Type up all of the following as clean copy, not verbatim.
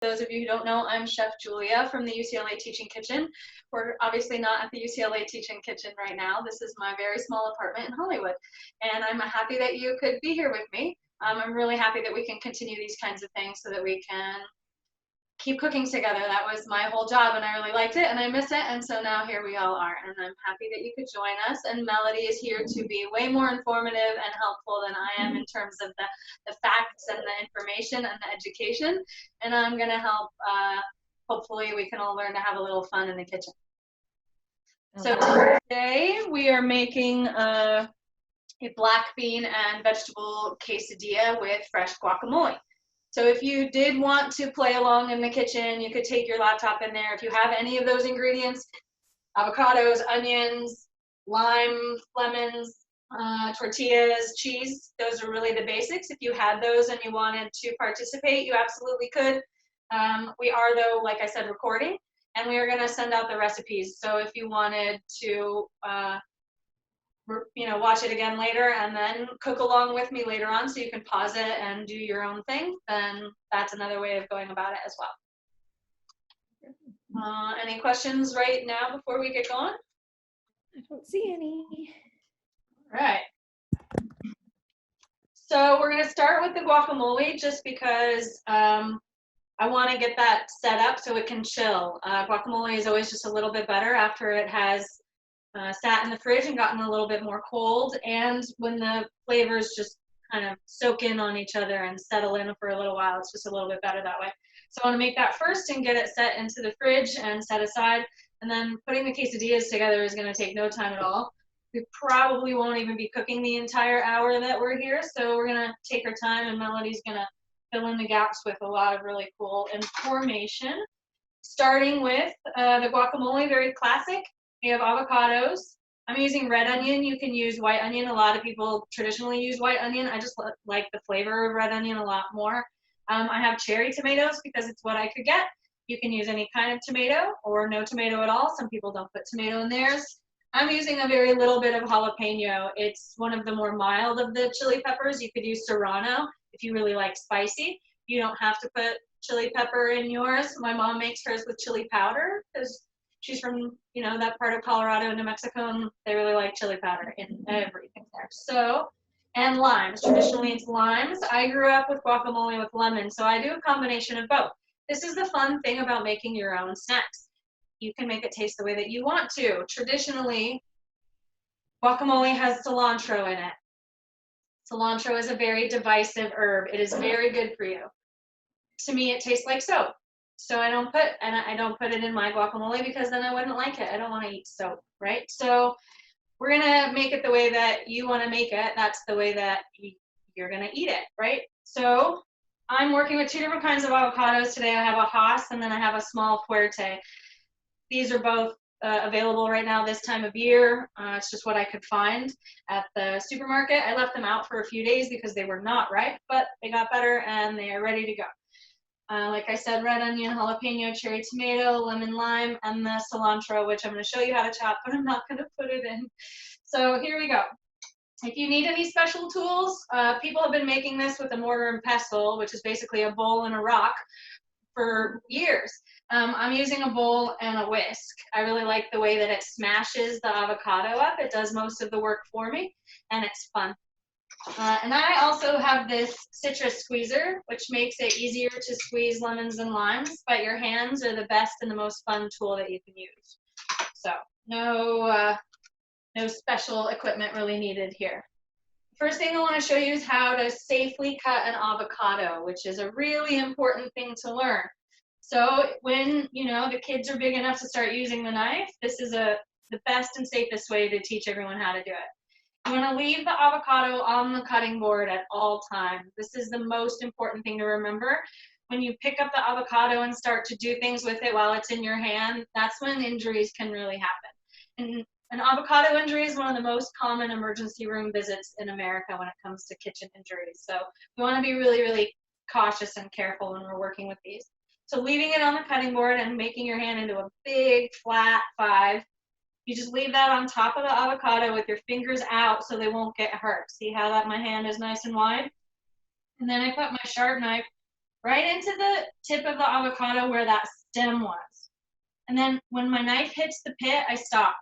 Those of you who don't know, I'm Chef Julia from the UCLA Teaching Kitchen. We're obviously not at the UCLA Teaching Kitchen right now. This is my very small apartment in Hollywood, and I'm happy that you could be here with me. I'm really happy that we can continue these kinds of things so that we can keep cooking together. That was my whole job, and I really liked it, and I miss it, and so now here we all are, and I'm happy that you could join us. And Melody is here to be way more informative and helpful than I am in terms of the facts and the information and the education, and I'm going to help. Hopefully we can all learn to have a little fun in the kitchen. So today we are making a black bean and vegetable quesadilla with fresh guacamole. So if you did want to play along in the kitchen, you could take your laptop in there. If you have any of those ingredients, avocados, onions, lime, lemons, tortillas, cheese, those are really the basics. If you had those and you wanted to participate, you absolutely could. We are, though, like I said, recording, and we are going to send out the recipes. So if you wanted to watch it again later and then cook along with me later on so you can pause it and do your own thing, then that's another way of going about it as well. Any questions right now before we get going? I don't see any. All right. So we're going to start with the guacamole just because I want to get that set up so it can chill. Guacamole is always just a little bit better after it has sat in the fridge and gotten a little bit more cold, and when the flavors just kind of soak in on each other and settle in for a little while, it's just a little bit better that way. So I want to make that first and get it set into the fridge and set aside, and then putting the quesadillas together is going to take no time at all. We probably won't even be cooking the entire hour that we're here, so we're going to take our time, and Melody's going to fill in the gaps with a lot of really cool information. Starting with the guacamole, very classic. We have avocados. I'm using red onion. You can use white onion. A lot of people traditionally use white onion. I just like the flavor of red onion a lot more. I have cherry tomatoes because it's what I could get. You can use any kind of tomato or no tomato at all. Some people don't put tomato in theirs. I'm using a very little bit of jalapeno. It's one of the more mild of the chili peppers. You could use serrano if you really like spicy. You don't have to put chili pepper in yours. My mom makes hers with chili powder because she's from, that part of Colorado and New Mexico, and they really like chili powder in everything there. So, and limes. Traditionally, it's limes. I grew up with guacamole with lemon, so I do a combination of both. This is the fun thing about making your own snacks. You can make it taste the way that you want to. Traditionally, guacamole has cilantro in it. Cilantro is a very divisive herb. It is very good for you. To me, it tastes like soap. So I don't put it in my guacamole because then I wouldn't like it. I don't want to eat soap, right? So we're going to make it the way that you want to make it. That's the way that you're going to eat it, right? So I'm working with two different kinds of avocados today. I have a Hass and then I have a small Fuerte. These are both available right now this time of year. It's just what I could find at the supermarket. I left them out for a few days because they were not ripe, but they got better and they are ready to go. Like I said, red onion, jalapeno, cherry tomato, lemon lime, and the cilantro, which I'm going to show you how to chop, but I'm not going to put it in. So here we go. If you need any special tools, people have been making this with a mortar and pestle, which is basically a bowl and a rock, for years. I'm using a bowl and a whisk. I really like the way that it smashes the avocado up. It does most of the work for me, and it's fun. And I also have this citrus squeezer, which makes it easier to squeeze lemons and limes, but your hands are the best and the most fun tool that you can use. So no special equipment really needed here. First thing I want to show you is how to safely cut an avocado, which is a really important thing to learn. So when, the kids are big enough to start using the knife, this is the best and safest way to teach everyone how to do it. You want to leave the avocado on the cutting board at all times. This is the most important thing to remember. When you pick up the avocado and start to do things with it while it's in your hand, that's when injuries can really happen. And an avocado injury is one of the most common emergency room visits in America when it comes to kitchen injuries. So we want to be really, really cautious and careful when we're working with these. So leaving it on the cutting board and making your hand into a big flat 5. You just leave that on top of the avocado with your fingers out so they won't get hurt. See how that my hand is nice and wide? And then I put my sharp knife right into the tip of the avocado where that stem was. And then when my knife hits the pit, I stop.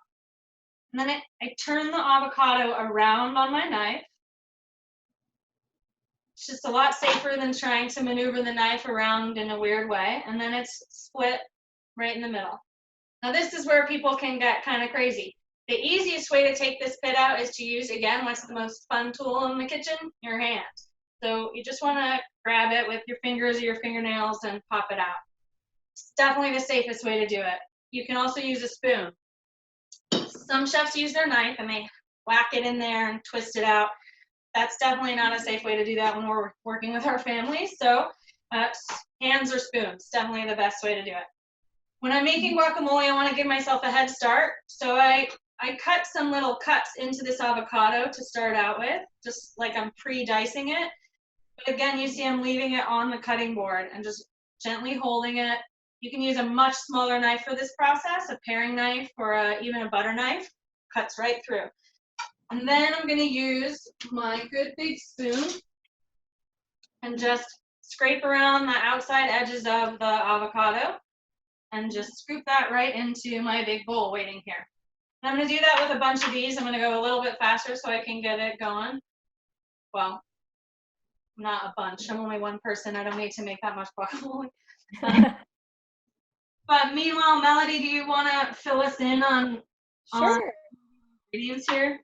And then I turn the avocado around on my knife. It's just a lot safer than trying to maneuver the knife around in a weird way. And then it's split right in the middle. Now this is where people can get kind of crazy. The easiest way to take this pit out is to use, again, what's the most fun tool in the kitchen? Your hand. So you just want to grab it with your fingers or your fingernails and pop it out. It's definitely the safest way to do it. You can also use a spoon. Some chefs use their knife and they whack it in there and twist it out. That's definitely not a safe way to do that when we're working with our families. So hands or spoons, definitely the best way to do it. When I'm making guacamole, I want to give myself a head start. So I cut some little cuts into this avocado to start out with, just like I'm pre-dicing it. But again, you see I'm leaving it on the cutting board and just gently holding it. You can use a much smaller knife for this process, a paring knife or even a butter knife. Cuts right through. And then I'm going to use my good big spoon and just scrape around the outside edges of the avocado and just scoop that right into my big bowl waiting here. And I'm going to do that with a bunch of these. I'm going to go a little bit faster so I can get it going. Well, not a bunch. I'm only one person. I don't need to make that much guacamole. But meanwhile, Melody, do you want to fill us in on ingredients here?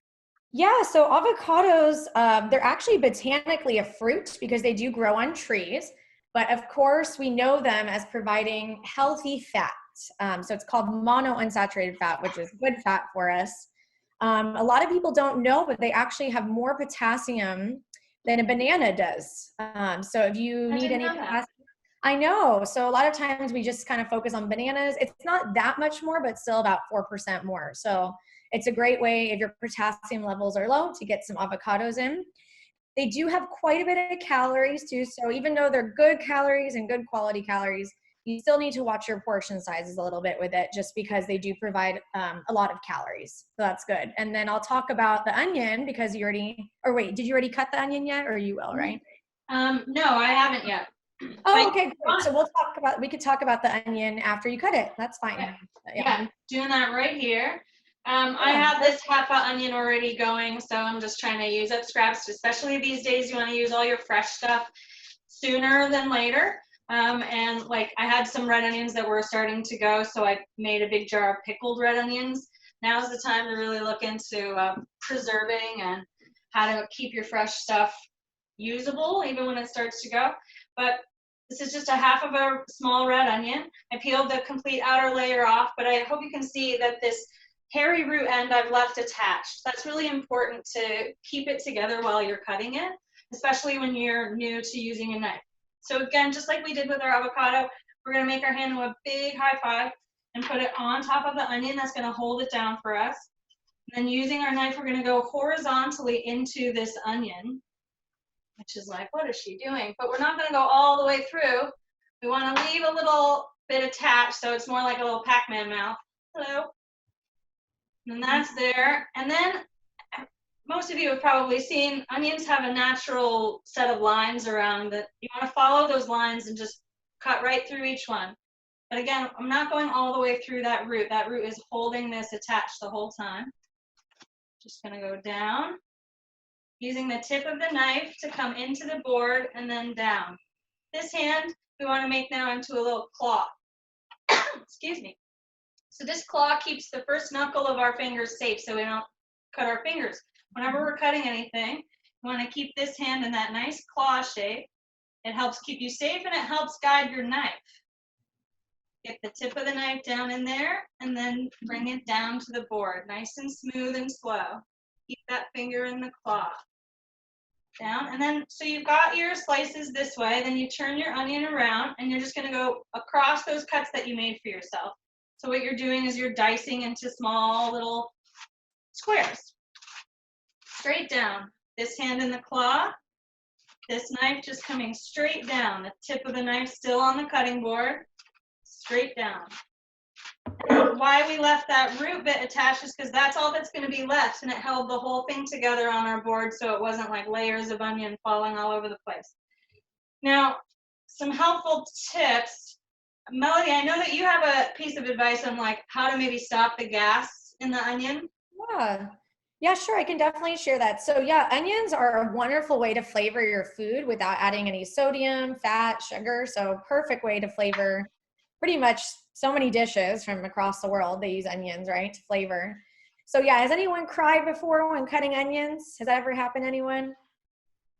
Yeah, so avocados, they're actually botanically a fruit because they do grow on trees. But of course, we know them as providing healthy fat. So it's called monounsaturated fat, which is good fat for us. A lot of people don't know, but they actually have more potassium than a banana does. So if you need any potassium, I know. So a lot of times we just kind of focus on bananas. It's not that much more, but still about 4% more. So it's a great way if your potassium levels are low to get some avocados in. They do have quite a bit of calories too. So even though they're good calories and good quality calories, you still need to watch your portion sizes a little bit with it just because they do provide a lot of calories. So that's good. And then I'll talk about the onion because you already, or wait, did you already cut the onion yet? Or you will, right? No, I haven't yet. Oh, okay, great. So we could talk about the onion after you cut it. That's fine. Okay. Yeah, doing that right here. I have this half a onion already going, so I'm just trying to use up scraps, especially these days. You want to use all your fresh stuff sooner than later. And like I had some red onions that were starting to go, so I made a big jar of pickled red onions. Now's the time to really look into preserving and how to keep your fresh stuff usable even when it starts to go. But this is just a half of a small red onion. I peeled the complete outer layer off, but I hope you can see that this hairy root end I've left attached. That's really important to keep it together while you're cutting it, especially when you're new to using a knife. So again, just like we did with our avocado, we're gonna make our hand into a big high five and put it on top of the onion. That's gonna hold it down for us. And then using our knife, we're gonna go horizontally into this onion, which is like, what is she doing? But we're not gonna go all the way through. We wanna leave a little bit attached so it's more like a little Pac-Man mouth. Hello. And that's there. And then most of you have probably seen onions have a natural set of lines around it. You want to follow those lines and just cut right through each one. But again, I'm not going all the way through that root. That root is holding this attached the whole time. Just going to go down, using the tip of the knife to come into the board and then down. This hand, we want to make now into a little claw. Excuse me. So this claw keeps the first knuckle of our fingers safe so we don't cut our fingers. Whenever we're cutting anything, you want to keep this hand in that nice claw shape. It helps keep you safe and it helps guide your knife. Get the tip of the knife down in there and then bring it down to the board, nice and smooth and slow. Keep that finger in the claw. Down, and then, so you've got your slices this way, then you turn your onion around and you're just going to go across those cuts that you made for yourself. So what you're doing is you're dicing into small little squares. Straight down. This hand in the claw. This knife just coming straight down. The tip of the knife still on the cutting board. Straight down. And why we left that root bit attached is because that's all that's going to be left, and it held the whole thing together on our board so it wasn't like layers of onion falling all over the place. Now, some helpful tips. Melody, I know that you have a piece of advice on like how to maybe stop the gas in the onion. Yeah. Yeah, sure. I can definitely share that. So yeah, onions are a wonderful way to flavor your food without adding any sodium, fat, sugar. So perfect way to flavor pretty much so many dishes from across the world. They use onions, right, to flavor. So yeah, has anyone cried before when cutting onions? Has that ever happened to anyone?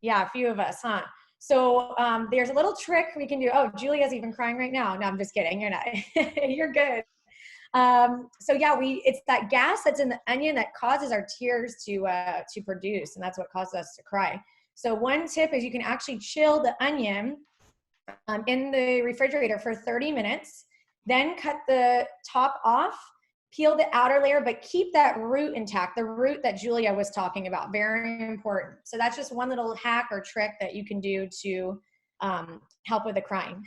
Yeah, a few of us, huh? So there's a little trick we can do. Oh, Julia's even crying right now. No, I'm just kidding. You're not. You're good. So yeah, it's that gas that's in the onion that causes our tears to produce, and that's what causes us to cry. So one tip is you can actually chill the onion in the refrigerator for 30 minutes, then cut the top off, peel the outer layer, but keep that root intact, the root that Julia was talking about, very important. So that's just one little hack or trick that you can do to help with the crying.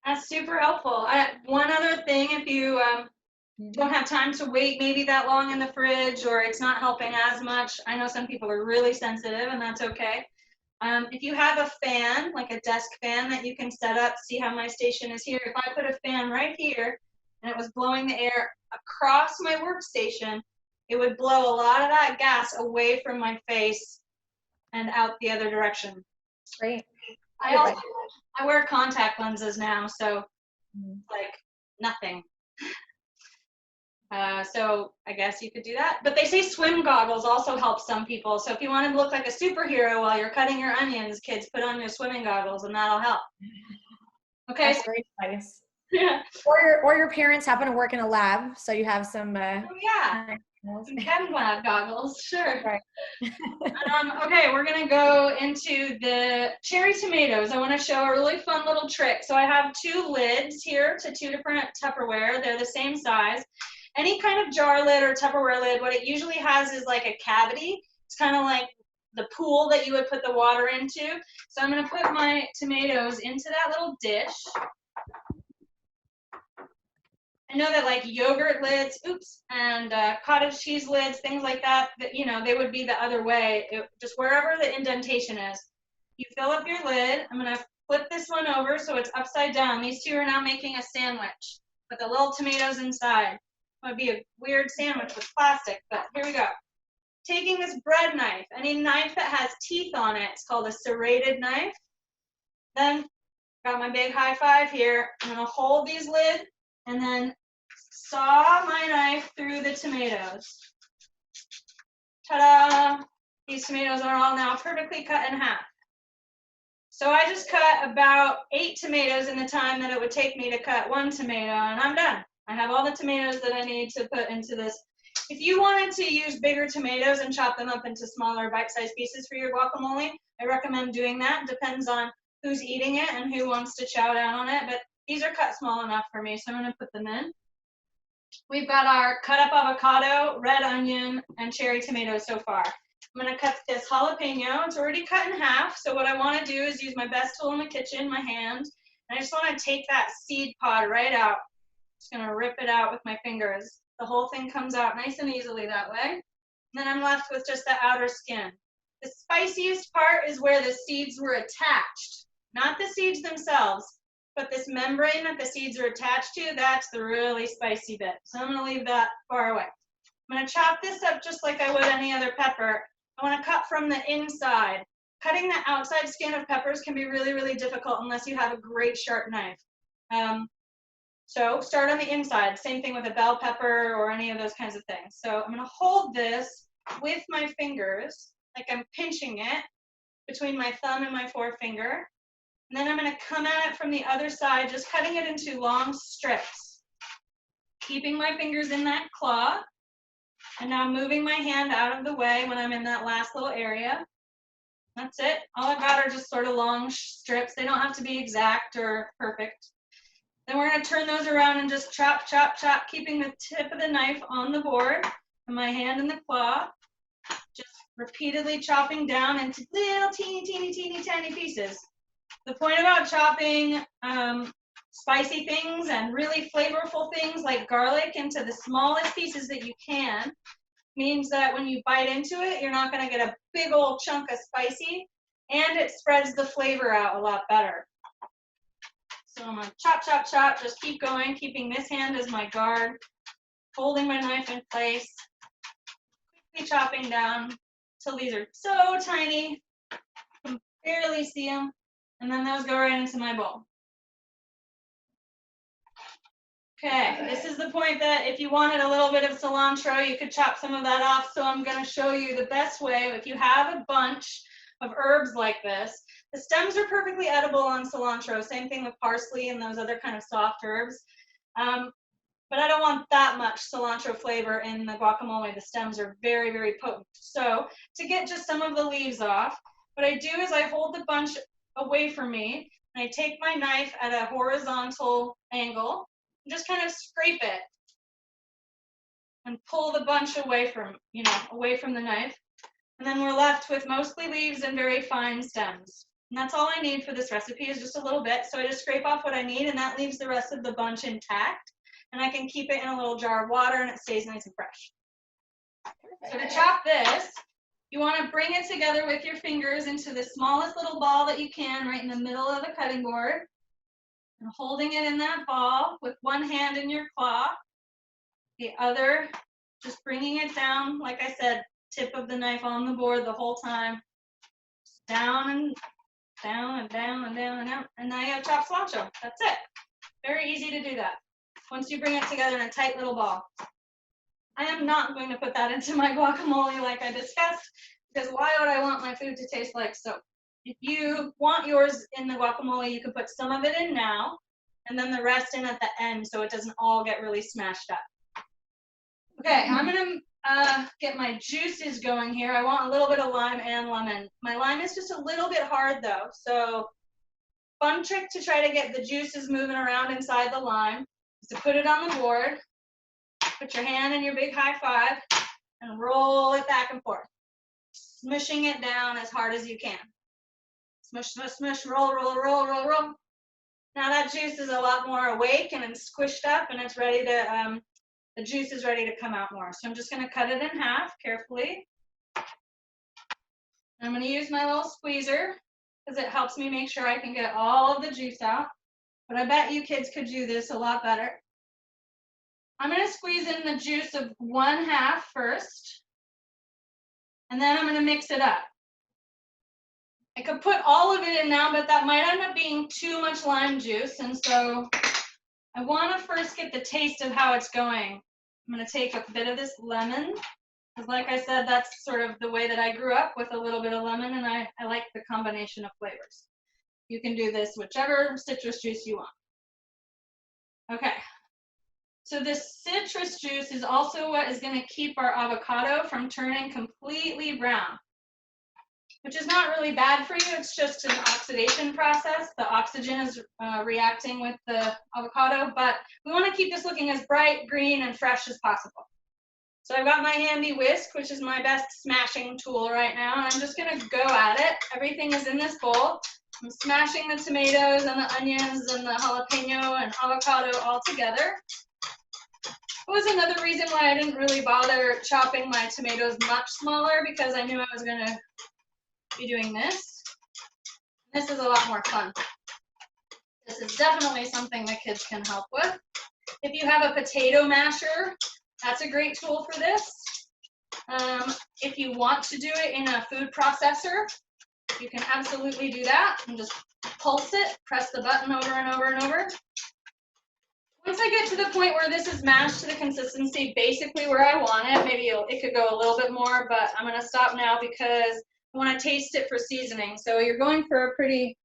That's super helpful. One other thing, if you don't have time to wait maybe that long in the fridge, or it's not helping as much, I know some people are really sensitive, and that's okay. If you have a fan, like a desk fan that you can set up, see how my station is here. If I put a fan right here and it was blowing the air across my workstation, it would blow a lot of that gas away from my face and out the other direction. Great. I wear contact lenses now, so like nothing. So I guess you could do that. But they say swim goggles also help some people. So if you want to look like a superhero while you're cutting your onions, kids, put on your swimming goggles and that'll help. Okay. That's great advice. Yeah. Or your parents happen to work in a lab, so you have some. Oh yeah. Some chem lab goggles, sure. Right. Okay, we're gonna go into the cherry tomatoes. I want to show a really fun little trick. So I have 2 lids here to 2 different Tupperware. They're the same size. Any kind of jar lid or Tupperware lid, what it usually has is like a cavity. It's kind of like the pool that you would put the water into. So I'm gonna put my tomatoes into that little dish. I know that like yogurt lids, and cottage cheese lids, things like that, you know, they would be the other way. Just wherever the indentation is. You fill up your lid. I'm going to flip this one over so it's upside down. These 2 are now making a sandwich with the little tomatoes inside. It would be a weird sandwich with plastic, but here we go. Taking this bread knife, any knife that has teeth on it, it's called a serrated knife. Then, got my big high five here. I'm going to hold these lids and then saw my knife through the tomatoes. Ta-da! These tomatoes are all now perfectly cut in half. So I just cut about 8 tomatoes in the time that it would take me to cut 1 tomato, and I'm done. I have all the tomatoes that I need to put into this. If you wanted to use bigger tomatoes and chop them up into smaller bite-sized pieces for your guacamole, I recommend doing that. Depends on who's eating it and who wants to chow down on it, but these are cut small enough for me, so I'm going to put them in. We've got our cut up avocado, red onion, and cherry tomatoes so far. I'm going to cut this jalapeno. It's already cut in half, so what I want to do is use my best tool in the kitchen, my hand, and I just want to take that seed pod right out. Just going to rip it out with my fingers. The whole thing comes out nice and easily that way. And then I'm left with just the outer skin. The spiciest part is where the seeds were attached, not the seeds themselves. But this membrane that the seeds are attached to, that's the really spicy bit. So I'm going to leave that far away. I'm going to chop this up just like I would any other pepper. I want to cut from the inside. Cutting the outside skin of peppers can be really, really difficult unless you have a great sharp knife. So start on the inside. Same thing with a bell pepper or any of those kinds of things. So I'm going to hold this with my fingers, like I'm pinching it between my thumb and my forefinger. And then I'm going to come at it from the other side, just cutting it into long strips, keeping my fingers in that claw, and now moving my hand out of the way when I'm in that last little area. That's it. All I've got are just sort of long strips. They don't have to be exact or perfect. Then we're going to turn those around and just chop, chop, chop, keeping the tip of the knife on the board and my hand in the claw, just repeatedly chopping down into little teeny, teeny, teeny, tiny pieces. The point about chopping spicy things and really flavorful things like garlic into the smallest pieces that you can means that when you bite into it, you're not going to get a big old chunk of spicy, and it spreads the flavor out a lot better. So I'm gonna chop, chop, chop, just keep going, keeping this hand as my guard, holding my knife in place, quickly chopping down till these are so tiny, you can barely see them, and then those go right into my bowl. Okay, this is the point that if you wanted a little bit of cilantro, you could chop some of that off. So I'm going to show you the best way. If you have a bunch of herbs like this, the stems are perfectly edible on cilantro. Same thing with parsley and those other kind of soft herbs. But I don't want that much cilantro flavor in the guacamole. The stems are very, very potent. So to get just some of the leaves off, what I do is I hold the bunch away from me, and I take my knife at a horizontal angle, just kind of scrape it and pull the bunch away from, away from the knife. And then we're left with mostly leaves and very fine stems. And that's all I need for this recipe is just a little bit. So I just scrape off what I need, and that leaves the rest of the bunch intact. And I can keep it in a little jar of water, and it stays nice and fresh. So to chop this, you want to bring it together with your fingers into the smallest little ball that you can right in the middle of the cutting board. And holding it in that ball with one hand in your claw, the other just bringing it down, like I said, tip of the knife on the board the whole time, just down and down and down and down and down, and now you have chopped cilantro. That's it. Very easy to do that once you bring it together in a tight little ball. I am not going to put that into my guacamole like I discussed, because why would I want my food to taste like soap? If you want yours in the guacamole, you can put some of it in now, and then the rest in at the end so it doesn't all get really smashed up. Okay, I'm gonna get my juices going here. I want a little bit of lime and lemon. My lime is just a little bit hard though, so fun trick to try to get the juices moving around inside the lime is to put it on the board, put your hand in your big high five, and roll it back and forth, smushing it down as hard as you can. Smush, smush, smush, roll, roll, roll, roll, roll. Now that juice is a lot more awake and it's squished up, and it's ready to, the juice is ready to come out more. So I'm just gonna cut it in half carefully. I'm gonna use my little squeezer because it helps me make sure I can get all of the juice out. But I bet you kids could do this a lot better. I'm gonna squeeze in the juice of 1/2 first, and then I'm gonna mix it up. I could put all of it in now, but that might end up being too much lime juice, and so I want to first get the taste of how it's going. I'm going to take a bit of this lemon, because like I said, that's sort of the way that I grew up, with a little bit of lemon, and I like the combination of flavors. You can do this whichever citrus juice you want. Okay, so this citrus juice is also what is going to keep our avocado from turning completely brown, which is not really bad for you. It's just an oxidation process. The oxygen is reacting with the avocado, but we want to keep this looking as bright, green, and fresh as possible. So I've got my handy whisk, which is my best smashing tool right now, and I'm just going to go at it. Everything is in this bowl. I'm smashing the tomatoes and the onions and the jalapeno and avocado all together. That was another reason why I didn't really bother chopping my tomatoes much smaller, because I knew I was going to be doing this. This is a lot more fun. This is definitely something the kids can help with. If you have a potato masher, that's a great tool for this. If you want to do it in a food processor, you can absolutely do that and just pulse it, press the button over and over and over. Once I get to the point where this is mashed to the consistency basically where I want it, maybe it could go a little bit more, but I'm going to stop now because I want to taste it for seasoning. So you're going for a pretty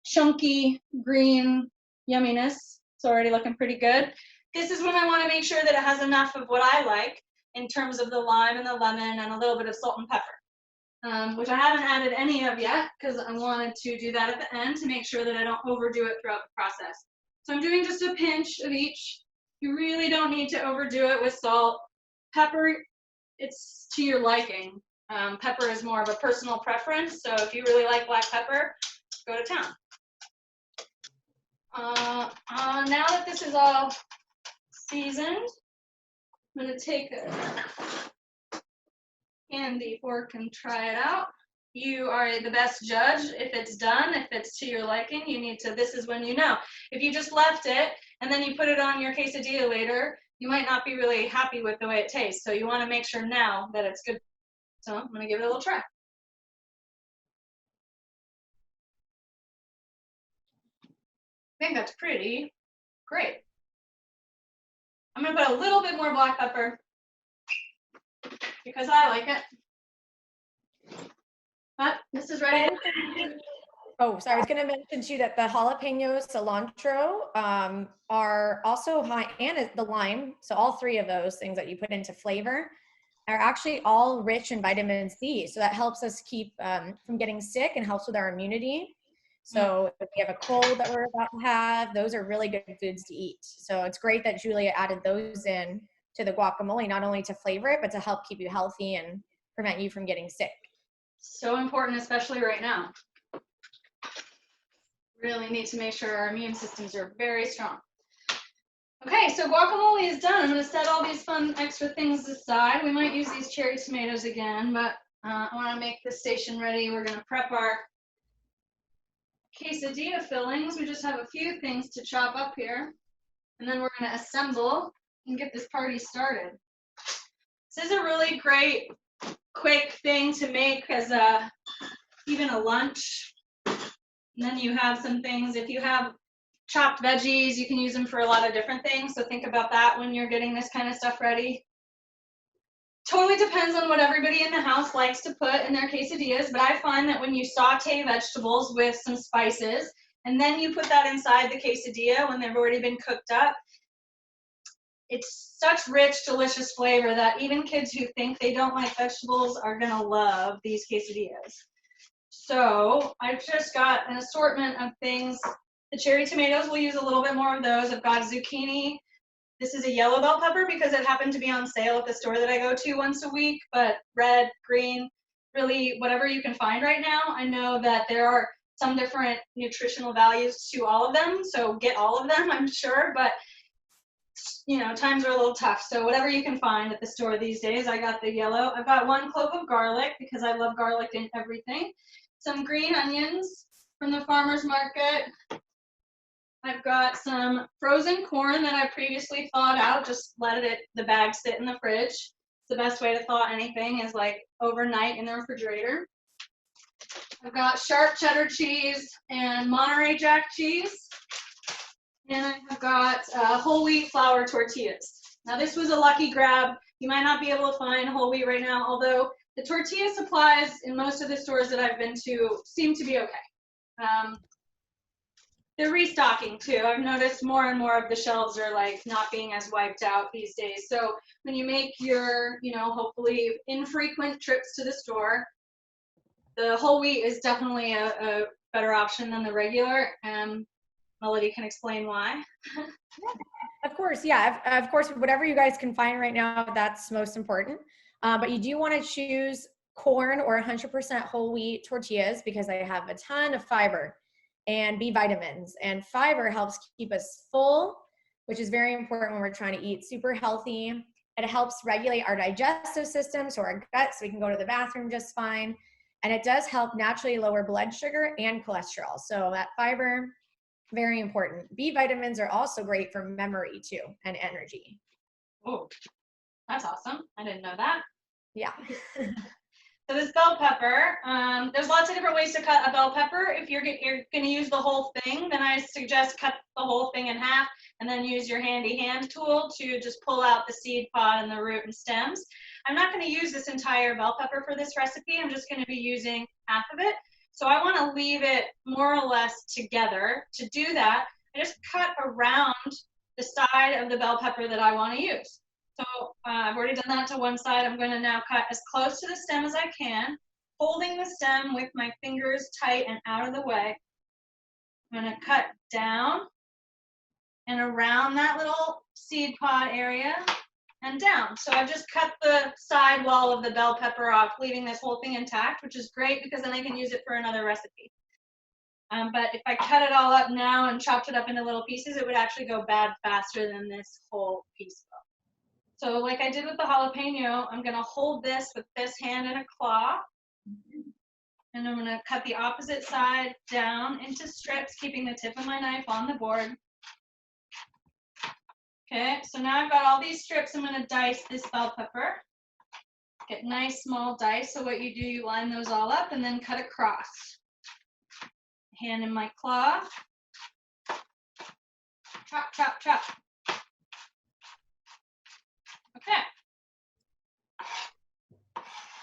chunky green yumminess. It's already looking pretty good. This is when I want to make sure that it has enough of what I like in terms of the lime and the lemon and a little bit of salt and pepper, which I haven't added any of yet because I wanted to do that at the end to make sure that I don't overdo it throughout the process. So I'm doing just a pinch of each. You really don't need to overdo it with salt. Pepper, it's to your liking. Pepper is more of a personal preference, so if you really like black pepper, go to town. Now that this is all seasoned, I'm going to take a handy fork and try it out. you are the best judge. If it's done, if it's to your liking, you need to, this is when you know. If you just left it and then you put it on your quesadilla later, you might not be really happy with the way it tastes. So you want to make sure now that it's good. So I'm going to give it a little try. I think that's pretty great. I'm going to put a little bit more black pepper because I like it. But this is ready. Oh, sorry. I was going to mention too that the jalapeno cilantro are also high, and the lime. So all three of those things that you put into flavor are actually all rich in vitamin C. So that helps us keep from getting sick and helps with our immunity. So if we have a cold that we're about to have, those are really good foods to eat. So it's great that Julia added those in to the guacamole, not only to flavor it, but to help keep you healthy and prevent you from getting sick. So important, especially right now. Really need to make sure our immune systems are very strong. Okay, so guacamole is done. I'm going to set all these fun extra things aside. We might use these cherry tomatoes again, but I want to make this station ready. We're going to prep our quesadilla fillings. We just have a few things to chop up here, and then we're going to assemble and get this party started. This is a really great, quick thing to make as even a lunch. And then you have some things, if you have chopped veggies, you can use them for a lot of different things. So think about that when you're getting this kind of stuff ready. Totally depends on what everybody in the house likes to put in their quesadillas, but I find that when you saute vegetables with some spices, and then you put that inside the quesadilla when they've already been cooked up, it's such rich, delicious flavor that even kids who think they don't like vegetables are gonna love these quesadillas. So I've just got an assortment of things. The cherry tomatoes, we'll use a little bit more of those. I've got zucchini. This is a yellow bell pepper because it happened to be on sale at the store that I go to once a week, but red, green, really whatever you can find right now. I know that there are some different nutritional values to all of them, so get all of them, I'm sure, but you know, times are a little tough. So whatever you can find at the store these days. I got the yellow. I've got 1 clove of garlic because I love garlic in everything. Some green onions from the farmer's market. I've got some frozen corn that I previously thawed out, just let the bag sit in the fridge. The best way to thaw anything is like overnight in the refrigerator. I've got sharp cheddar cheese and Monterey Jack cheese. And I've got whole wheat flour tortillas. Now this was a lucky grab. You might not be able to find whole wheat right now, although the tortilla supplies in most of the stores that I've been to seem to be okay. They're restocking too. I've noticed more and more of the shelves are like not being as wiped out these days. So when you make your, you know, hopefully infrequent trips to the store, the whole wheat is definitely a better option than the regular. Melody can explain why. Of course, yeah. Of course, whatever you guys can find right now, that's most important. But you do want to choose corn or 100% whole wheat tortillas because they have a ton of fiber and B vitamins. And fiber helps keep us full, which is very important when we're trying to eat super healthy. It helps regulate our digestive system, so our gut, so we can go to the bathroom just fine. And it does help naturally lower blood sugar and cholesterol. So that fiber, very important. B vitamins are also great for memory too and energy. Oh, that's awesome. I didn't know that. Yeah. So this bell pepper, there's lots of different ways to cut a bell pepper. If you're going to use the whole thing, then I suggest cut the whole thing in half and then use your handy hand tool to just pull out the seed pod and the root and stems. I'm not going to use this entire bell pepper for this recipe. I'm just going to be using half of it. So I want to leave it more or less together. To do that, I just cut around the side of the bell pepper that I want to use. So I've already done that to one side. I'm going to now cut as close to the stem as I can, holding the stem with my fingers tight and out of the way. I'm going to cut down and around that little seed pod area and down. So I've just cut the side wall of the bell pepper off, leaving this whole thing intact, which is great because then I can use it for another recipe. But if I cut it all up now and chopped it up into little pieces, it would actually go bad faster than this whole piece will. So like I did with the jalapeno, I'm going to hold this with this hand and a claw. And I'm gonna cut the opposite side down into strips, keeping the tip of my knife on the board. Okay, so now I've got all these strips. I'm gonna dice this bell pepper. Get nice small dice. So what you do, you line those all up and then cut across. Hand in my claw. Chop, chop, chop. Okay.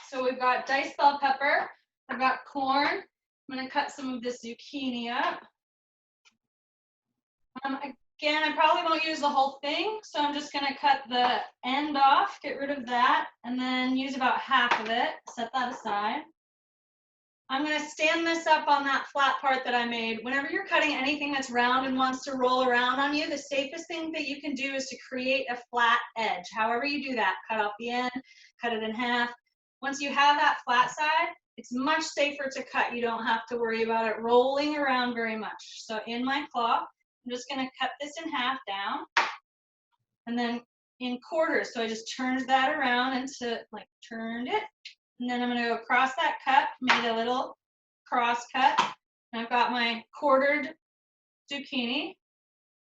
So we've got diced bell pepper. I've got corn. I'm gonna cut some of this zucchini up. Again, I probably won't use the whole thing, so I'm just gonna cut the end off, get rid of that, and then use about half of it, set that aside. I'm gonna stand this up on that flat part that I made. Whenever you're cutting anything that's round and wants to roll around on you, the safest thing that you can do is to create a flat edge. However you do that, cut off the end, cut it in half. Once you have that flat side, it's much safer to cut. You don't have to worry about it rolling around very much. So in my claw, I'm just gonna cut this in half down and then in quarters. So I just turned that around into, like, turned it. And then I'm gonna go across that cut, made a little cross cut. And I've got my quartered zucchini.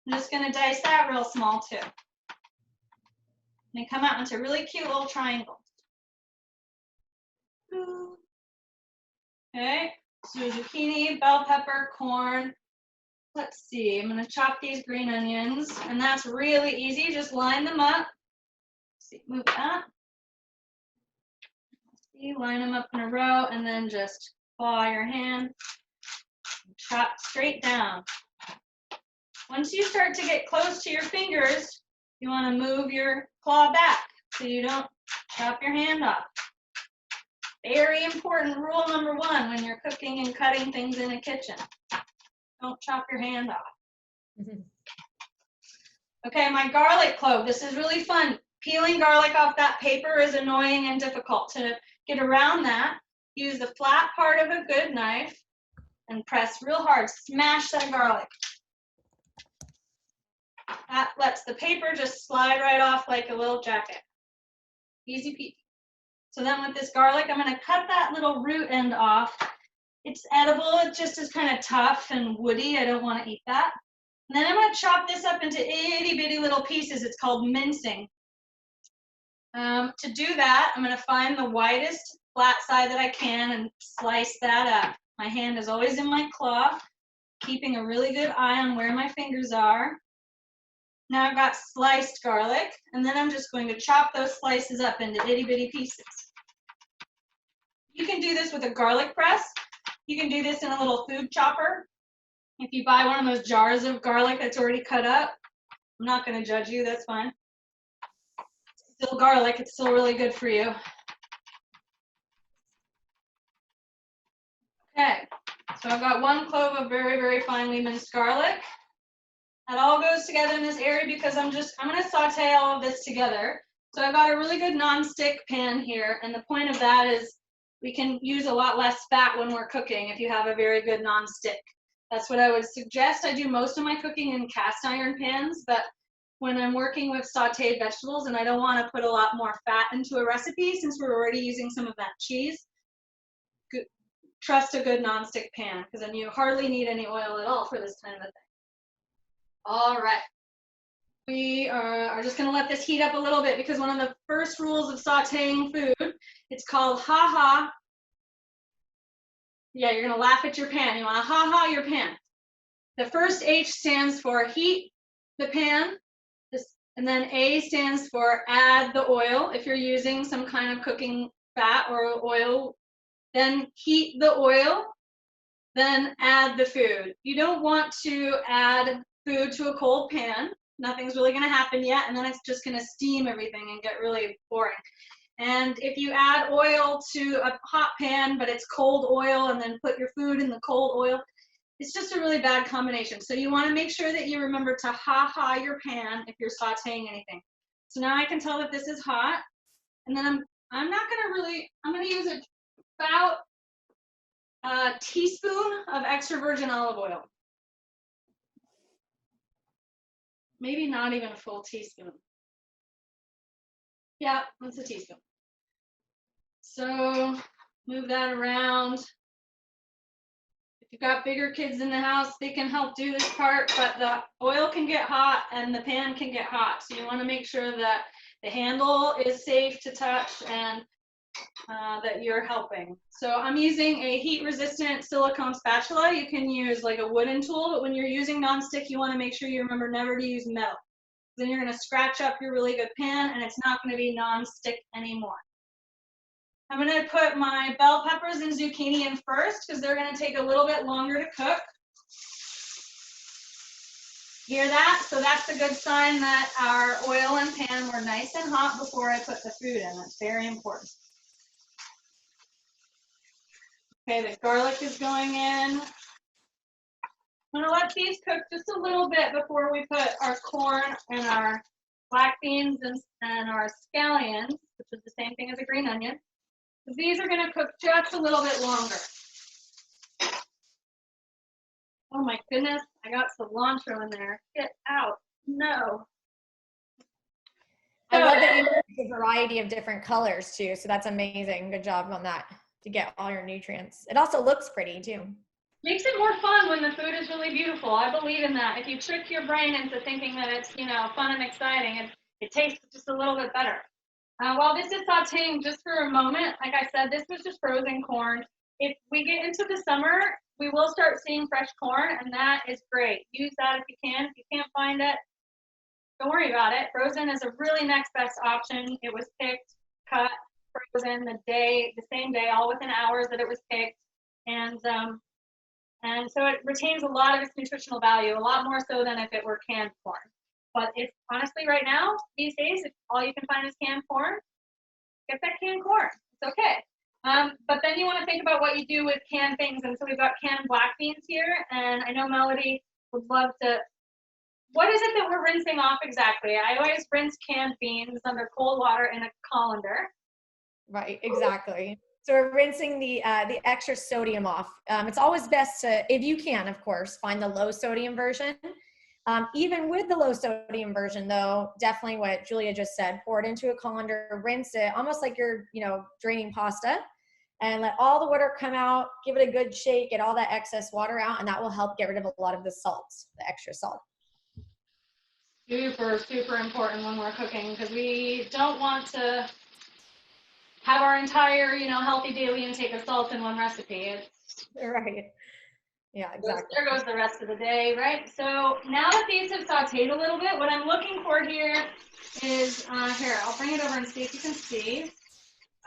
I'm just gonna dice that real small too. And they come out into really cute little triangles. Okay, so zucchini, bell pepper, corn. Let's see, I'm gonna chop these green onions, and that's really easy. Just line them up. Let's see, move that. See, line them up in a row, and then just claw your hand, chop straight down. Once you start to get close to your fingers, you wanna move your claw back so you don't chop your hand off. Very important rule number 1 when you're cooking and cutting things in a kitchen. Don't chop your hand off. Okay, my garlic clove. This is really fun. Peeling garlic off that paper is annoying and difficult. To get around that, use the flat part of a good knife and press real hard. Smash that garlic. That lets the paper just slide right off like a little jacket. Easy peasy. So then with this garlic, I'm gonna cut that little root end off. It's edible, it just is kind of tough and woody. I don't want to eat that. And then I'm going to chop this up into itty bitty little pieces. It's called mincing. To do that, I'm going to find the widest flat side that I can and slice that up. My hand is always in my claw, keeping a really good eye on where my fingers are. Now I've got sliced garlic, and then I'm just going to chop those slices up into itty bitty pieces. You can do this with a garlic press. You can do this in a little food chopper. If you buy one of those jars of garlic that's already cut up, I'm not going to judge you, that's fine. It's still garlic, it's still really good for you. Okay, so I've got 1 clove of very, very finely minced garlic. That all goes together in this area because I'm going to saute all of this together. So I've got a really good non-stick pan here, and the point of that is we can use a lot less fat when we're cooking if you have a very good non-stick. That's what I would suggest. I do most of my cooking in cast iron pans, but when I'm working with sauteed vegetables and I don't want to put a lot more fat into a recipe since we're already using some of that cheese, trust a good non-stick pan because then you hardly need any oil at all for this kind of a thing. All right. We are just going to let this heat up a little bit because one of the first rules of sauteing food, it's called ha-ha. Yeah, you're going to laugh at your pan. You want to ha-ha your pan. The first H stands for heat the pan, and then A stands for add the oil. If you're using some kind of cooking fat or oil, then heat the oil, then add the food. You don't want to add food to a cold pan. Nothing's really going to happen yet, and then it's just going to steam everything and get really boring. And if you add oil to a hot pan, but it's cold oil, and then put your food in the cold oil, it's just a really bad combination. So you want to make sure that you remember to ha-ha your pan if you're sauteing anything. So now I can tell that this is hot, and then I'm going to use about a teaspoon of extra virgin olive oil. Maybe not even a full teaspoon. Yeah, that's a teaspoon. So move that around. you've got bigger kids in the house, they can help do this part, but the oil can get hot and the pan can get hot. So you want to make sure that the handle is safe to touch and that you're helping. So I'm using a heat-resistant silicone spatula. You can use like a wooden tool, but when you're using nonstick, you want to make sure you remember never to use metal. Then you're going to scratch up your really good pan, and it's not going to be nonstick anymore. I'm going to put my bell peppers and zucchini in first because they're going to take a little bit longer to cook. Hear that? So that's a good sign that our oil and pan were nice and hot before I put the food in. That's very important. Okay, the garlic is going in. I'm going to let these cook just a little bit before we put our corn and our black beans and our scallions, which is the same thing as a green onion. These are going to cook just a little bit longer. Oh my goodness, I got cilantro in there. Get out. No. I love that you use a variety of different colors too, so that's amazing. Good job on that to get all your nutrients. It also looks pretty too. Makes it more fun when the food is really beautiful. I believe in that. If you trick your brain into thinking that it's, you know, fun and exciting, it tastes just a little bit better. While this is sauteing just for a moment, like I said, this was just frozen corn. If we get into the summer, we will start seeing fresh corn, and that is great. Use that if you can. If you can't find it, don't worry about it. Frozen is a really next best option. It was picked, cut, frozen the same day, all within hours that it was picked, and so it retains a lot of its nutritional value, a lot more so than if it were canned corn. But if honestly right now, these days, if all you can find is canned corn, get that canned corn. It's okay. But then you want to think about what you do with canned things. And so we've got canned black beans here. And I know Melody would love to. What is it that we're rinsing off exactly? I always rinse canned beans under cold water in a colander. Right, exactly. So we're rinsing the extra sodium off. It's always best to, if you can, of course, find the low sodium version. Even with the low sodium version though, definitely what Julia just said, pour it into a colander, rinse it, almost like you're, draining pasta, and let all the water come out, give it a good shake, get all that excess water out, and that will help get rid of a lot of the salt, the extra salt. Super, super important when we're cooking because we don't want to have our entire, healthy daily intake of salt in one recipe. Right. Yeah, exactly. There goes the rest of the day, right? So now that these have sauteed a little bit, what I'm looking for here is, here, I'll bring it over and see if you can see.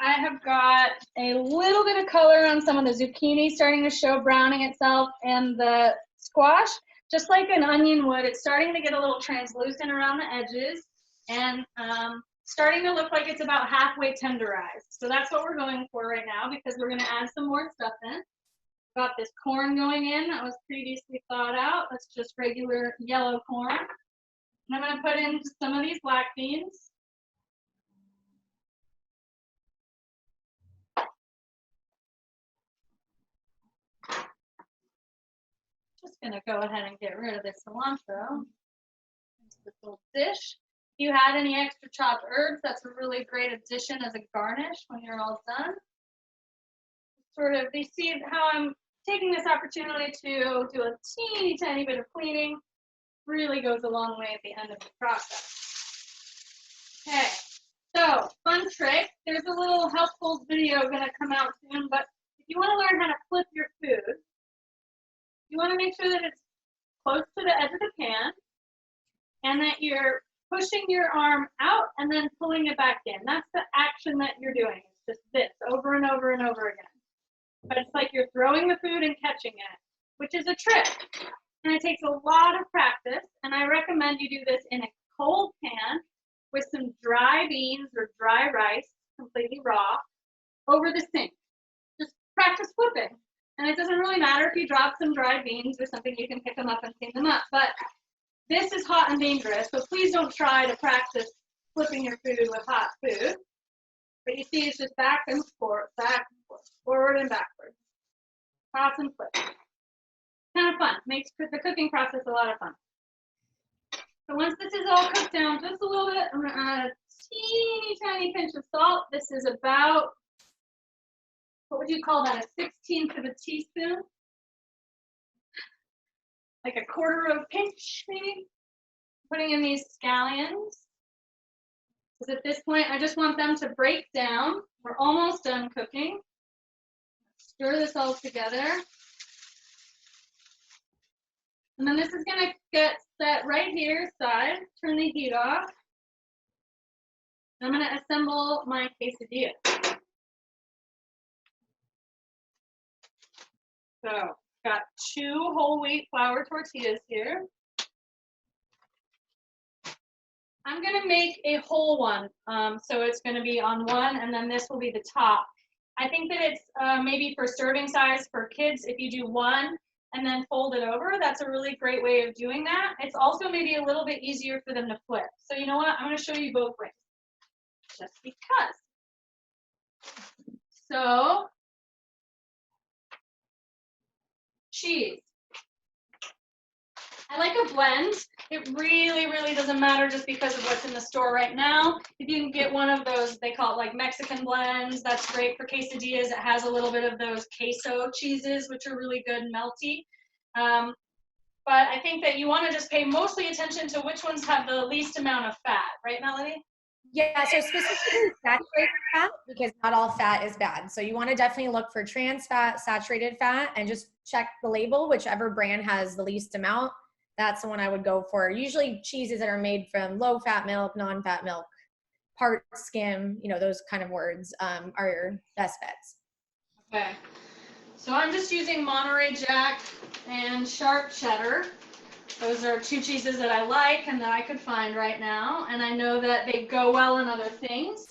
I have got a little bit of color on some of the zucchini starting to show browning itself, and the squash, just like an onion would, it's starting to get a little translucent around the edges and starting to look like it's about halfway tenderized. So that's what we're going for right now because we're going to add some more stuff in. Got this corn going in that was previously thawed out. That's just regular yellow corn. And I'm going to put in some of these black beans. Just going to go ahead and get rid of this cilantro into this little dish. If you had any extra chopped herbs, that's a really great addition as a garnish when you're all done. They see how I'm taking this opportunity to do a teeny tiny bit of cleaning. Really goes a long way at the end of the process. Okay, so fun trick. There's a little helpful video going to come out soon, but if you want to learn how to flip your food, you want to make sure that it's close to the edge of the pan and that you're pushing your arm out and then pulling it back in. That's the action that you're doing. It's just this over and over and over again. But it's like you're throwing the food and catching it, which is a trick. And it takes a lot of practice, and I recommend you do this in a cold pan with some dry beans or dry rice, completely raw, over the sink. Just practice flipping. And it doesn't really matter if you drop some dried beans or something, you can pick them up and clean them up. But this is hot and dangerous, so please don't try to practice flipping your food with hot food. But you see, it's just back and forth, forward and backward. Toss and flip. Kind of fun. Makes the cooking process a lot of fun. So once this is all cooked down just a little bit, I'm going to add a teeny tiny pinch of salt. This is about, what would you call that, a 1/16 of a teaspoon? like a quarter of a pinch, maybe. Putting in these scallions. Because at this point, I just want them to break down. We're almost done cooking. Stir this all together. And then this is going to get set right here side. Turn the heat off. I'm going to assemble my quesadilla. So, got 2 whole wheat flour tortillas here. I'm going to make a whole one. So it's going to be on one, and then this will be the top. I think that it's maybe for serving size for kids, if you do one and then fold it over, that's a really great way of doing that. It's also maybe a little bit easier for them to flip. So you know what? I'm going to show you both ways, just because. So, cheese. I like a blend. It really, really doesn't matter just because of what's in the store right now. If you can get one of those, they call it like Mexican blends, that's great for quesadillas. It has a little bit of those queso cheeses, which are really good and melty. But I think that you want to just pay mostly attention to which ones have the least amount of fat, right, Melody? Yeah, so specifically saturated fat, because not all fat is bad. So you want to definitely look for trans fat, saturated fat, and just check the label. Whichever brand has the least amount, that's the one I would go for. Usually cheeses that are made from low-fat milk, non-fat milk, part skim, you know, those kind of words are your best bets. Okay. So I'm just using Monterey Jack and sharp cheddar. Those are 2 cheeses that I like and that I could find right now. And I know that they go well in other things.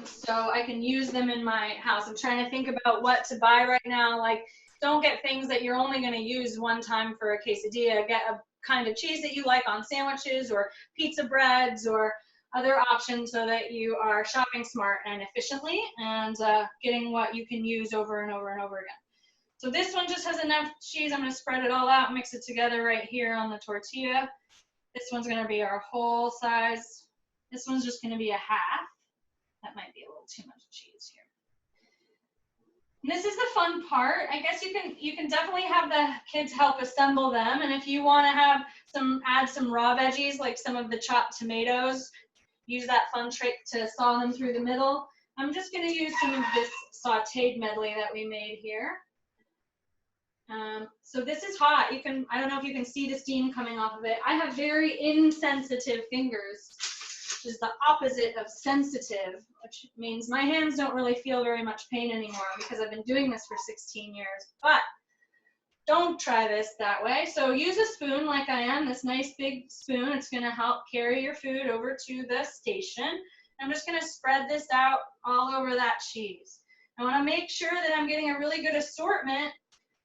So I can use them in my house. I'm trying to think about what to buy right now. Like, don't get things that you're only going to use one time for a quesadilla. Get a kind of cheese that you like on sandwiches or pizza breads or other options so that you are shopping smart and efficiently and getting what you can use over and over and over again. So this one just has enough cheese. I'm going to spread it all out, mix it together right here on the tortilla. This one's going to be our whole size. This one's just going to be a half. That might be a little too much cheese here. And this is the fun part. I guess you can definitely have the kids help assemble them. And if you want to have add some raw veggies, like some of the chopped tomatoes, use that fun trick to saw them through the middle. I'm just going to use some of this sauteed medley that we made here. So this is hot. I don't know if you can see the steam coming off of it. I have very insensitive fingers, which is the opposite of sensitive, which means my hands don't really feel very much pain anymore because I've been doing this for 16 years. But don't try this that way. So use a spoon like I am, this nice big spoon. It's going to help carry your food over to the station. I'm just going to spread this out all over that cheese. I want to make sure that I'm getting a really good assortment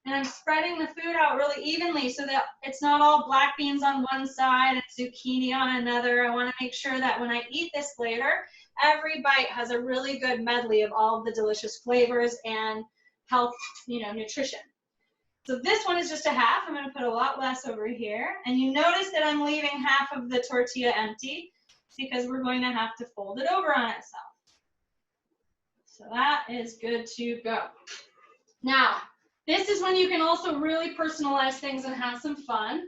and I'm spreading the food out really evenly so that it's not all black beans on one side and zucchini on another. I want to make sure that when I eat this later, every bite has a really good medley of all of the delicious flavors and health, nutrition. So this one is just a half. I'm going to put a lot less over here. And you notice that I'm leaving half of the tortilla empty because we're going to have to fold it over on itself. So that is good to go. Now, this is when you can also really personalize things and have some fun.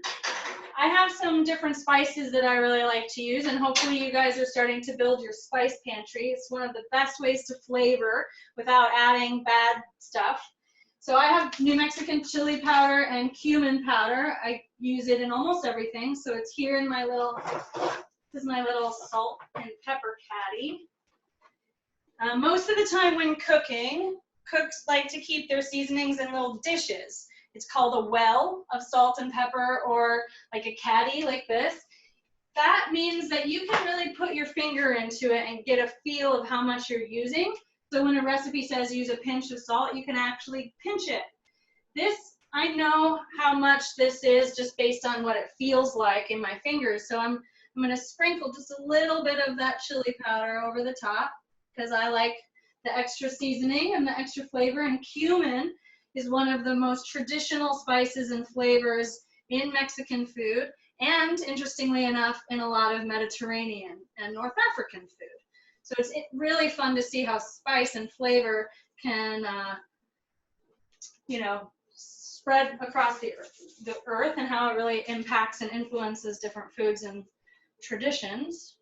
I have some different spices that I really like to use, and hopefully you guys are starting to build your spice pantry. It's one of the best ways to flavor without adding bad stuff. So I have New Mexican chili powder and cumin powder. I use it in almost everything. So it's here in my this is my little salt and pepper caddy. Most of the time when cooking, cooks like to keep their seasonings in little dishes. It's called a well of salt and pepper, or like a caddy like this. That means that you can really put your finger into it and get a feel of how much you're using. So when a recipe says use a pinch of salt, you can actually pinch it. This, I know how much this is just based on what it feels like in my fingers. So I'm going to sprinkle just a little bit of that chili powder over the top because I like the extra seasoning and the extra flavor. And cumin is one of the most traditional spices and flavors in Mexican food, and interestingly enough, in a lot of Mediterranean and North African food. So it's really fun to see how spice and flavor can, spread across the earth and how it really impacts and influences different foods and traditions.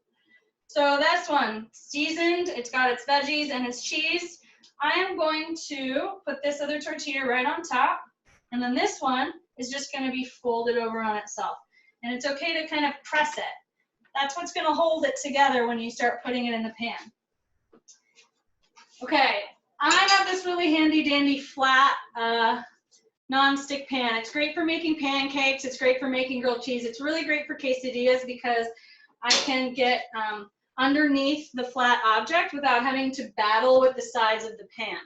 So this one, seasoned, it's got its veggies and its cheese. I am going to put this other tortilla right on top, and then this one is just going to be folded over on itself. And it's okay to kind of press it. That's what's going to hold it together when you start putting it in the pan. Okay, I have this really handy dandy flat non-stick pan. It's great for making pancakes. It's great for making grilled cheese. It's really great for quesadillas because I can get underneath the flat object without having to battle with the sides of the pan.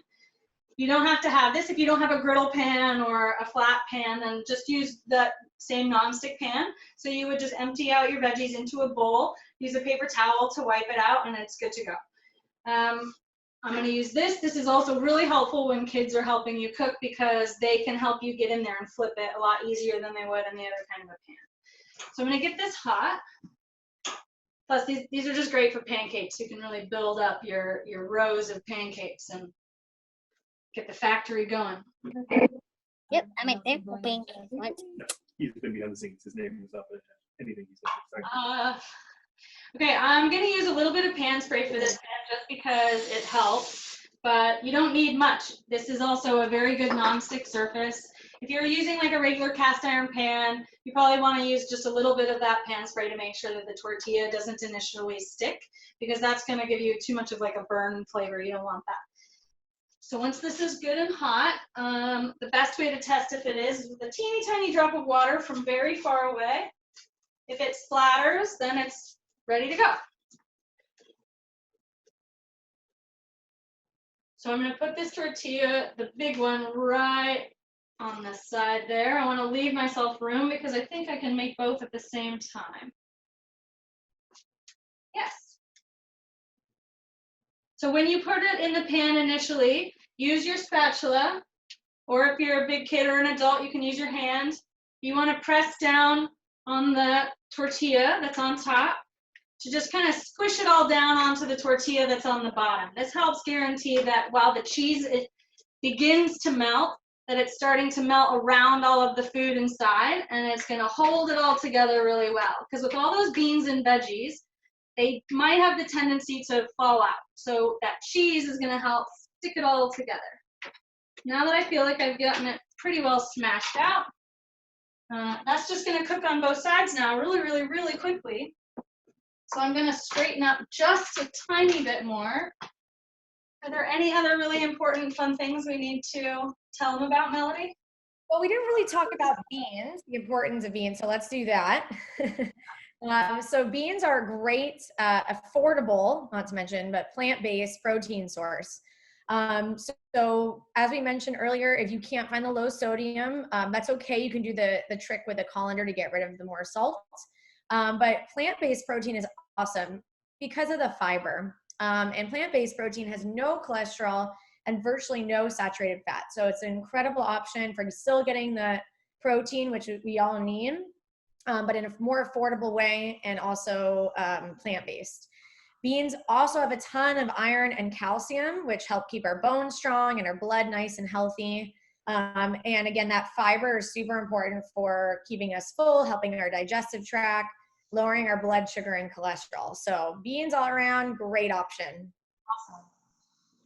You don't have to have this. If you don't have a griddle pan or a flat pan, then just use that same non-stick pan. So you would just empty out your veggies into a bowl, use a paper towel to wipe it out, and it's good to go. I'm going to use this. This is also really helpful when kids are helping you cook because they can help you get in there and flip it a lot easier than they would in the other kind of a pan. So I'm going to get this hot. Plus, these are just great for pancakes. You can really build up your rows of pancakes and get the factory going. Yep, I made thankful pancakes once. He's been behind the scenes. His name is up at anything he said. Okay, I'm going to use a little bit of pan spray for this pan just because it helps, but you don't need much. This is also a very good non-stick surface. If you're using like a regular cast iron pan, you probably want to use just a little bit of that pan spray to make sure that the tortilla doesn't initially stick, because that's going to give you too much of like a burn flavor. You don't want that. So once this is good and hot, the best way to test if it is with a teeny tiny drop of water from very far away. If it splatters, then it's ready to go. So I'm going to put this tortilla, the big one, right on the side there. I want to leave myself room because I think I can make both at the same time. Yes. So when you put it in the pan initially, use your spatula, or if you're a big kid or an adult, you can use your hand. You want to press down on the tortilla that's on top to just kind of squish it all down onto the tortilla that's on the bottom. This helps guarantee that while the cheese begins to melt, that it's starting to melt around all of the food inside, and it's going to hold it all together really well. Because with all those beans and veggies, they might have the tendency to fall out. So that cheese is going to help stick it all together. Now that I feel like I've gotten it pretty well smashed out, that's just going to cook on both sides now really, really, really quickly. So I'm going to straighten up just a tiny bit more. Are there any other really important fun things we need to tell them about, Melody? Well, we didn't really talk about beans, the importance of beans, so let's do that. So beans are a great, affordable, not to mention, but plant-based protein source. So as we mentioned earlier, if you can't find the low sodium, that's okay. You can do the trick with a colander to get rid of the more salt. But plant-based protein is awesome because of the fiber. And plant-based protein has no cholesterol and virtually no saturated fat. So it's an incredible option for still getting the protein, which we all need, but in a more affordable way, and also plant-based. Beans also have a ton of iron and calcium, which help keep our bones strong and our blood nice and healthy. And again, that fiber is super important for keeping us full, helping our digestive tract, lowering our blood sugar and cholesterol. So beans all around, great option. Awesome.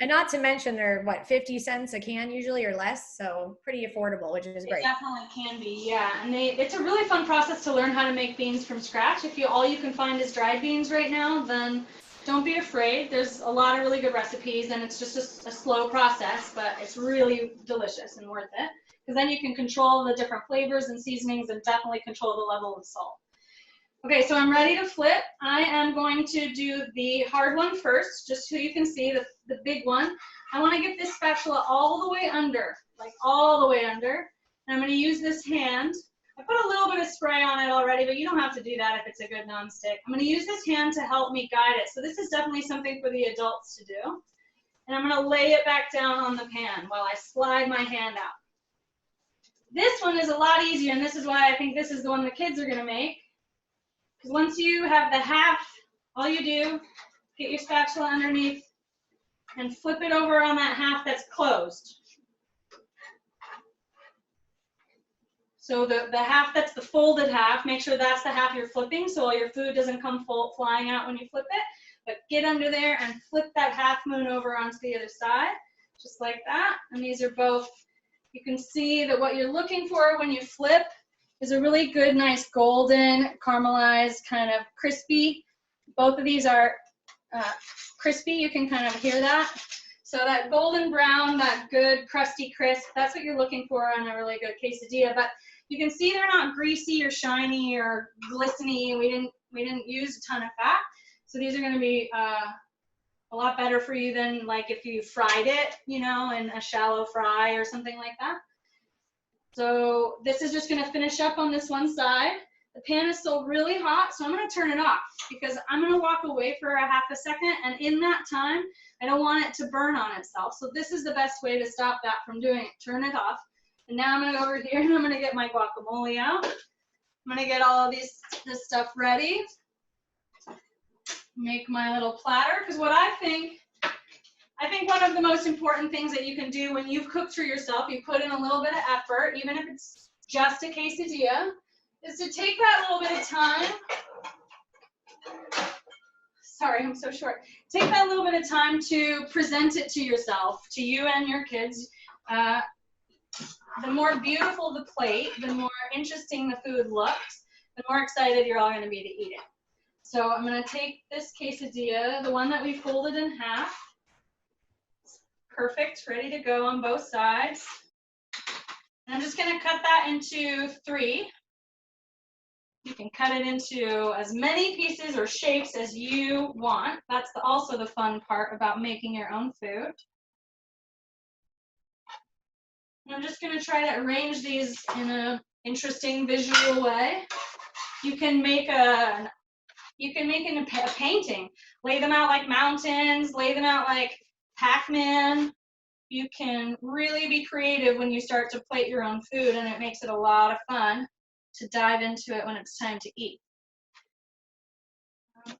And not to mention they're, what, 50 cents a can usually or less? So pretty affordable, which is great. It definitely can be, yeah. And it's a really fun process to learn how to make beans from scratch. If all you can find is dried beans right now, then don't be afraid. There's a lot of really good recipes, and it's just a slow process, but it's really delicious and worth it. Because then you can control the different flavors and seasonings and definitely control the level of salt. Okay, so I'm ready to flip. I am going to do the hard one first, just so you can see the big one. I want to get this spatula all the way under, like all the way under. And I'm going to use this hand. I put a little bit of spray on it already, but you don't have to do that if it's a good nonstick. I'm going to use this hand to help me guide it. So this is definitely something for the adults to do. And I'm going to lay it back down on the pan while I slide my hand out. This one is a lot easier, and this is why I think this is the one the kids are going to make. Because once you have the half, all you do, get your spatula underneath and flip it over on that half that's closed. So the half that's the folded half, make sure that's the half you're flipping so all your food doesn't come flying out when you flip it. But get under there and flip that half moon over onto the other side, just like that. And these are both, you can see that what you're looking for when you flip is a really good, nice golden, caramelized, kind of crispy. Both of these are crispy, you can kind of hear that. So that golden brown, that good crusty crisp, that's what you're looking for on a really good quesadilla. But you can see they're not greasy or shiny or glistening. We didn't use a ton of fat. So these are going to be a lot better for you than like if you fried it, you know, in a shallow fry or something like that. So this is just going to finish up on this one side. The pan is still really hot, so I'm going to turn it off because I'm going to walk away for a half a second, and in that time, I don't want it to burn on itself. So this is the best way to stop that from doing it. Turn it off. And now I'm going to go over here and I'm going to get my guacamole out. I'm going to get all of this stuff ready. Make my little platter, because what I think one of the most important things that you can do when you've cooked for yourself, you put in a little bit of effort, even if it's just a quesadilla, is to take that little bit of time. Sorry, I'm so short. Take that little bit of time to present it to yourself, to you and your kids. The more beautiful the plate, the more interesting the food looks, the more excited you're all going to be to eat it. So I'm going to take this quesadilla, the one that we folded in half. Perfect, ready to go on both sides. And I'm just going to cut that into 3. You can cut it into as many pieces or shapes as you want. That's also the fun part about making your own food. And I'm just going to try to arrange these in an interesting visual way. You can make a painting. Lay them out like mountains, lay them out like Pac-Man. You can really be creative when you start to plate your own food, and it makes it a lot of fun to dive into it when it's time to eat.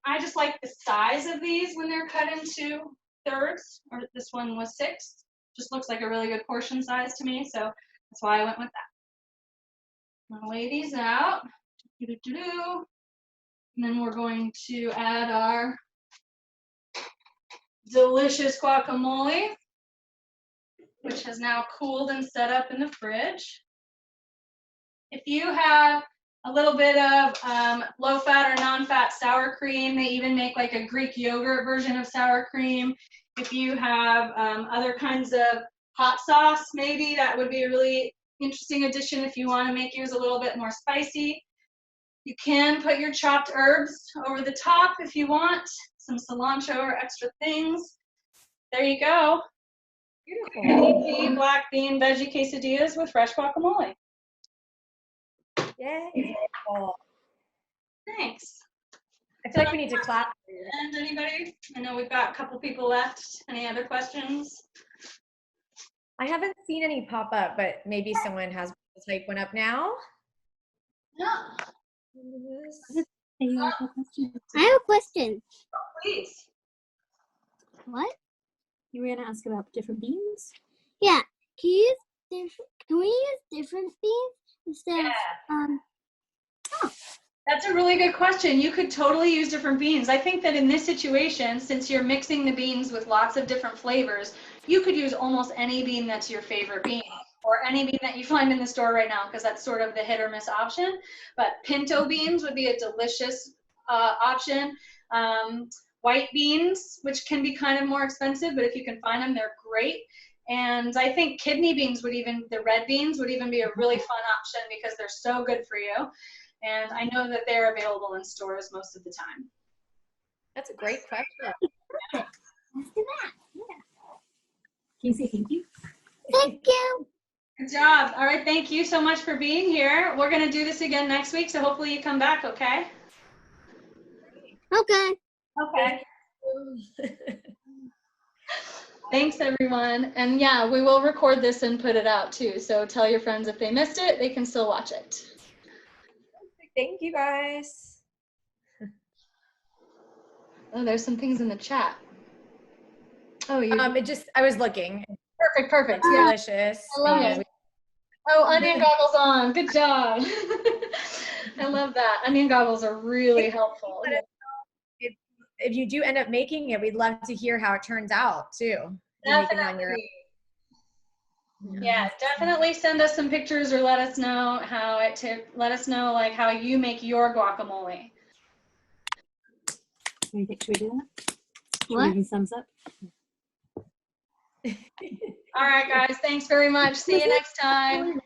I just like the size of these when they're cut into thirds, or this one was 6. Just looks like a really good portion size to me, so that's why I went with that. I'm gonna lay these out. And then we're going to add our delicious guacamole, which has now cooled and set up in the fridge. If you have a little bit of low-fat or non-fat sour cream, they even make like a Greek yogurt version of sour cream. If you have other kinds of hot sauce, maybe that would be a really interesting addition if you want to make yours a little bit more spicy. You can put your chopped herbs over the top if you want, some cilantro or extra things. There you go. Beautiful. Black bean veggie quesadillas with fresh guacamole. Yay. Oh, Thanks. I feel like we need to clap. And anybody? I know we've got a couple people left. Any other questions? I haven't seen any pop up, but maybe someone has to type one up now. No. I have a question. Please. What? You were gonna ask about different beans? Yeah. Can we use different beans instead of That's a really good question. You could totally use different beans. I think that in this situation, since you're mixing the beans with lots of different flavors, you could use almost any bean that's your favorite bean, or any bean that you find in the store right now, because that's sort of the hit or miss option. But pinto beans would be a delicious option. White beans, which can be kind of more expensive, but if you can find them, they're great. And I think kidney beans the red beans would even be a really fun option because they're so good for you. And I know that they're available in stores most of the time. That's a great question. let's do that? Can you say thank you? Thank you. Good job. All right, thank you so much for being here. We're going to do this again next week, so hopefully you come back, okay? Okay. Okay. Thanks, everyone. And yeah, we will record this and put it out too. So tell your friends if they missed it, they can still watch it. Thank you, guys. Oh, there's some things in the chat. Oh, you. I was looking. Perfect. It's delicious. I love And it. Oh, onion goggles on. Good job. I love that. Onion goggles are really helpful. If you do end up making it, we'd love to hear how it turns out too. You're making it on your own. Definitely. Yeah, definitely send us some pictures or let us know how let us know like how you make your guacamole. Should we do that? Should we What? give you thumbs up? All right, guys. Thanks very much. See you next time.